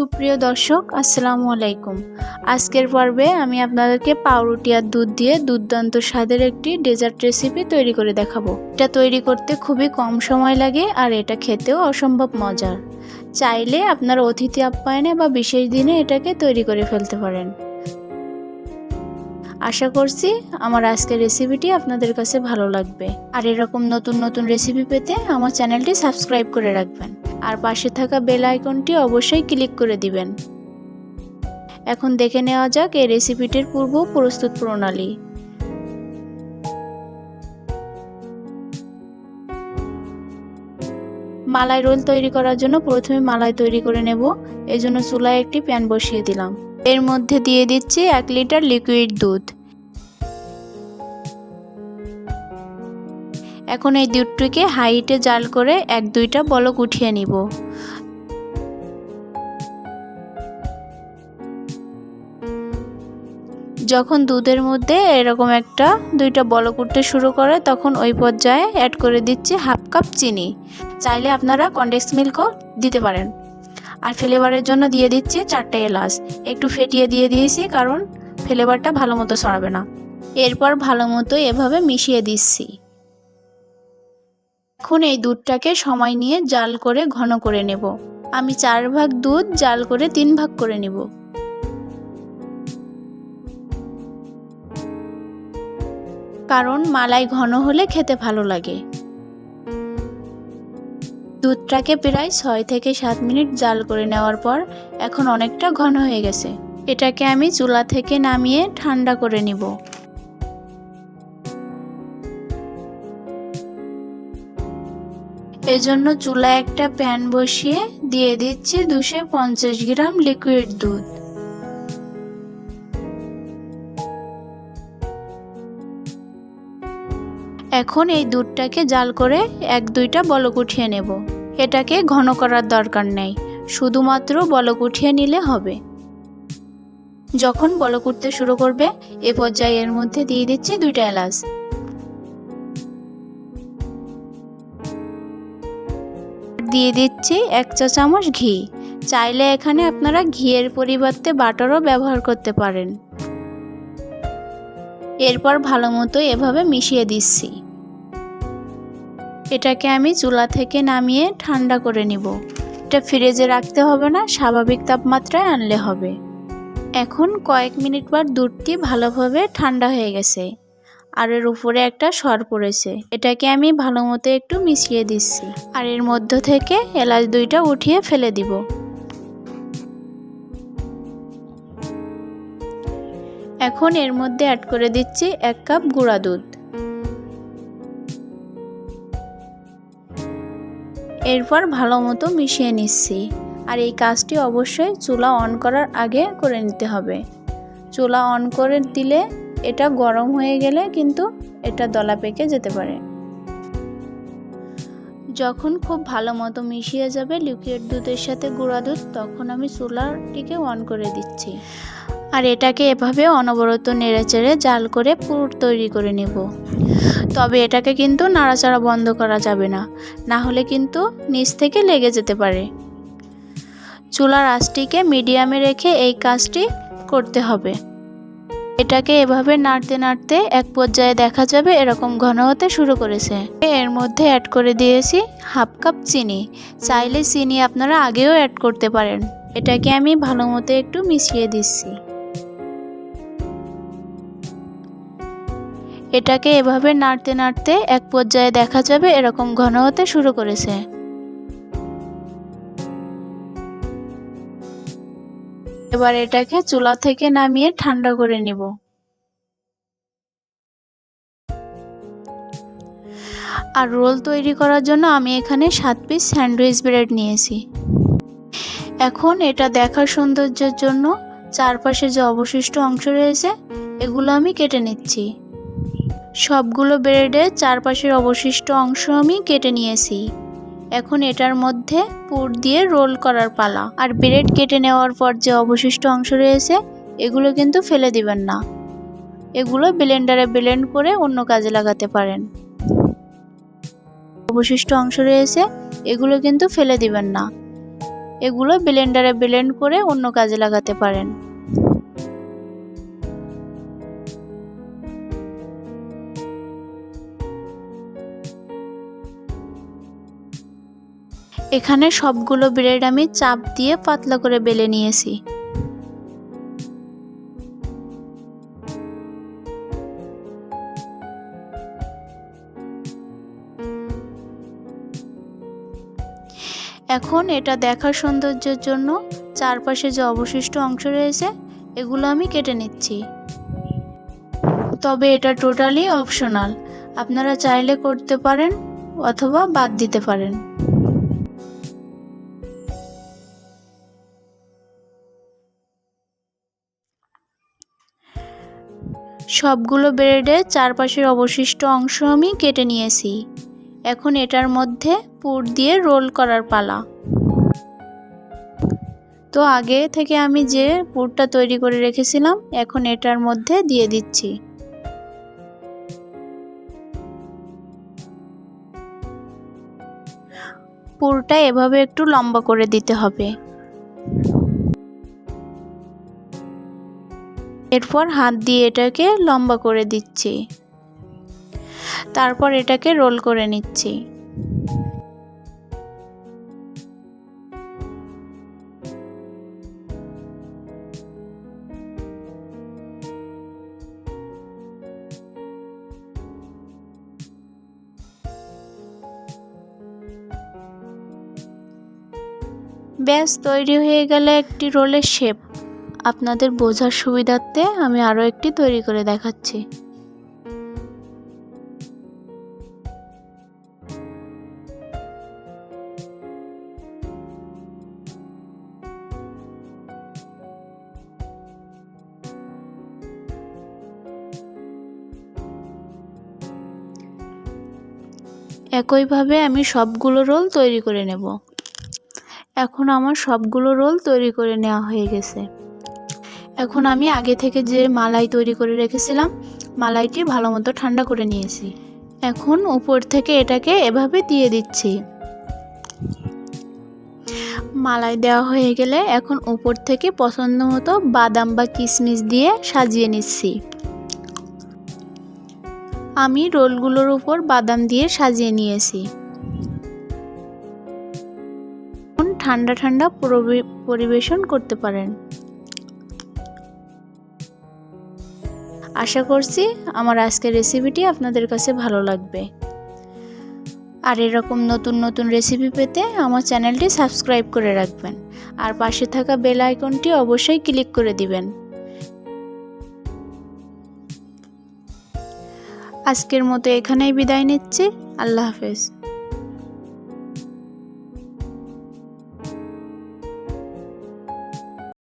সুপ্রিয় দর্শক, আসসালামু আলাইকুম। আজকের পর্বে আমি আপনাদেরকে পাউরুটি আর দুধ দিয়ে দুর্দান্ত স্বাদের একটি ডেজার্ট রেসিপি তৈরি করে দেখাবো। এটা তৈরি করতে খুবই কম সময় লাগে আর এটা খেতেও অসম্ভব মজার। চাইলে আপনারা অতিথি আপ্যায়নে বা বিশেষ দিনে এটাকে তৈরি করে ফেলতে পারেন। আশা করছি আমার আজকের রেসিপিটি আপনাদের কাছে ভালো লাগবে। আর এরকম নতুন নতুন রেসিপি পেতে আমার চ্যানেলটি সাবস্ক্রাইব করে রাখবেন আর পাশে থাকা বেল আইকনটি অবশ্যই ক্লিক করে দিবেন। এখন দেখে নেওয়া যাক এই রেসিপিটির পূর্ব প্রস্তুত প্রণালী। মালাই রোল তৈরি করার জন্য প্রথমে মালাই তৈরি করে নেব। এজন্য চুলায় একটি প্যান বসিয়ে দিলাম। এর মধ্যে দিয়ে দিচ্ছি 1 লিটার লিকুইড দুধ। এখন এই দুধটিকে হাই হিটে জাল করে 1-2টা বলক উঠিয়ে নিব। যখন দুধের মধ্যে এরকম 1-2টা বলক উঠতে শুরু করে তখন ওই পর্যায়ে অ্যাড করে দিচ্ছি 1/2 কাপ চিনি। চাইলে আপনারা কনডেন্স মিল্কও দিতে পারেন। আর ফ্লেভারের জন্য দিয়ে দিচ্ছি 4টা এলাচ। একটু ফেটিয়ে দিয়ে দিয়েছি কারণ ফ্লেভারটা ভালো মতো ছড়াবে না। এরপর ভালো মতো এভাবে মিশিয়ে দিচ্ছি। এখন এই দুধটাকে সময় নিয়ে জাল করে ঘন করে নেব। আমি 4 ভাগ দুধ জাল করে 3 ভাগ করে নেব। কারণ মালাই ঘন হলে খেতে ভালো লাগে। দুধটাকে প্রায় 6 থেকে 7 মিনিট জাল করে নেওয়ার পর এখন অনেকটা ঘন হয়ে গেছে। এটাকে আমি চুলা থেকে নামিয়ে ঠান্ডা করে নিব। এজন্য চুলায় একটা প্যান বসিয়ে দিয়ে দিচ্ছি 250 গ্রাম লিকুইড দুধ। এখন এই দুধটাকে জাল করে 1-2টা বলক উঠিয়ে নেব। এটাকে ঘন করার দরকার নেই, শুধুমাত্র বলক উঠিয়ে নিলে হবে। যখন বলক উঠতে শুরু করবে এ পর্যায়ে এর মধ্যে দিয়ে দিচ্ছি 2টা এলাচ। দিয়ে দিচ্ছি 1 চা চামচ ঘি। চাইলে এখানে আপনারা ঘিয়ের পরিবর্তে বাটারও ব্যবহার করতে পারেন। এরপর ভালো মতো এভাবে মিশিয়ে দিচ্ছি। এটাকে আমি চুলা থেকে নামিয়ে ঠান্ডা করে নিব। এটা ফ্রিজে রাখতে হবে না, স্বাভাবিক তাপমাত্রায় আনলে হবে। এখন কয়েক মিনিট পর দুধটি ভালোভাবে ঠান্ডা হয়ে গেছে আর এর উপরে একটা সর পড়েছে। এটাকে আমি ভালো মতো একটু মিশিয়ে দিচ্ছি আর এর মধ্য থেকে এলাচ 2টা উঠিয়ে ফেলে দিব। এখন এর মধ্যে অ্যাড করে দিচ্ছি 1 কাপ গুঁড়া দুধ। এরপর ভালো মতো মিশিয়ে নিচ্ছি। আর এই কাজটি অবশ্যই চুলা অন করার আগে করে নিতে হবে। চুলা অন করে দিলে এটা গরম হয়ে গেলে কিন্তু এটা দলা পেকে যেতে পারে। যখন খুব ভালো মতো মিশিয়ে যাবে লিকুইড দুধের সাথে গুঁড়া দুধ তখন আমি চুলাটিকে অন করে দিচ্ছি। আর এটাকে এভাবে অনবরত নেড়েচেড়ে জাল করে পুর তৈরি করে নেব। তবে এটাকে কিন্তু নাড়াচাড়া বন্ধ করা যাবে না, না হলে কিন্তু নিচ থেকে লেগে যেতে পারে। চুলার আঁচটিকে মিডিয়ামে রেখে এই কাজটি করতে হবে। এটাকে এভাবে নাড়তে নাড়তে এক পর্যায়ে দেখা যাবে এরকম ঘন হতে শুরু করেছে। এর মধ্যে অ্যাড করে দিয়েছি 1/2 কাপ চিনি। চাইলে চিনি আপনারা আগেও অ্যাড করতে পারেন। এটাকে আমি ভালো মতো একটু মিশিয়ে দিচ্ছি। এটাকে এভাবে নাড়তে নাড়তে এক পর্যায়ে দেখা যাবে এরকম ঘন হতে শুরু করেছে। এবার এটাকে চুলা থেকে নামিয়ে ঠান্ডা করে নিব। আর রোল তৈরি করার জন্য আমি এখানে 7 পিস স্যান্ডউইচ ব্রেড নিয়েছি। এখন এটা দেখার সৌন্দর্যের জন্য চারপাশে যে অবশিষ্ট অংশ রয়েছে এগুলো আমি কেটে নিচ্ছি। সবগুলো ব্রেডের চারপাশের অবশিষ্ট অংশ আমি কেটে নিয়েছি। এখন এটার মধ্যে পুর দিয়ে রোল করার পালা। আর ব্রেড কেটে নেওয়ার পর যে অবশিষ্ট অংশ রয়েছে এগুলো কিন্তু ফেলে দিবেন না। এগুলো ব্লেন্ডারে ব্লেন্ড করে অন্য কাজে লাগাতে পারেন। অবশিষ্ট অংশ রয়েছে এগুলো কিন্তু ফেলে দিবেন না। এগুলো ব্লেন্ডারে ব্লেন্ড করে অন্য কাজে লাগাতে পারেন। এখানে সবগুলো ব্রেড আমি চাপ দিয়ে পাতলা করে বেলে নিয়েছি। এখন এটা দেখার সৌন্দর্যের জন্য চারপাশে যে অবশিষ্ট অংশ রয়েছে এগুলো আমি কেটে নিচ্ছি। তবে এটা টোটালি অপশনাল, আপনারা চাইলে করতে পারেন অথবা বাদ দিতে পারেন। সবগুলো ব্রেডের চারপাশের অবশিষ্ট অংশ আমি কেটে নিয়েছি। এখন এটার মধ্যে পুর দিয়ে রোল করার পালা। তো আগে থেকে আমি যে পুরটা তৈরি করে রেখেছিলাম এখন এটার মধ্যে দিয়ে দিচ্ছি। পুরটা এভাবে একটু লম্বা করে দিতে হবে। এরপর হাত দিয়ে এটাকে লম্বা করে দিচ্ছি, তারপর এটাকে রোল করে নিচ্ছি। ব্যাস তৈরি হয়ে গেলে একটি রোলের শেপ। আপনাদের বোঝার সুবিধার্থে আমি আরও একটি তৈরি করে দেখাচ্ছি। একইভাবে আমি সবগুলো রোল তৈরি করে নেব। এখন আমার সবগুলো রোল তৈরি করে নেওয়া হয়ে গেছে। এখন আমি আগে থেকে যে মালাই তৈরি করে রেখেছিলাম মালাইটি ভালো মতো ঠান্ডা করে নিয়েছি। এখন উপর থেকে এটাকে এভাবে দিয়ে দিচ্ছি। মালাই দেওয়া হয়ে গেলে এখন উপর থেকে পছন্দ মতো বাদাম বা কিশমিশ দিয়ে সাজিয়ে নিচ্ছি। আমি রোলগুলোর উপর বাদাম দিয়ে সাজিয়ে নিয়েছি। ঠান্ডা ঠান্ডা পরিবেশন করতে পারেন। আশা করছি আমার আজকের রেসিপিটি আপনাদের কাছে ভালো লাগবে। আর এরকম নতুন নতুন রেসিপি পেতে আমার চ্যানেলটি সাবস্ক্রাইব করে রাখবেন আর পাশে থাকা বেল আইকনটি অবশ্যই ক্লিক করে দিবেন। আজকের মতো এখানেই বিদায় নিচ্ছি। আল্লাহ হাফেজ।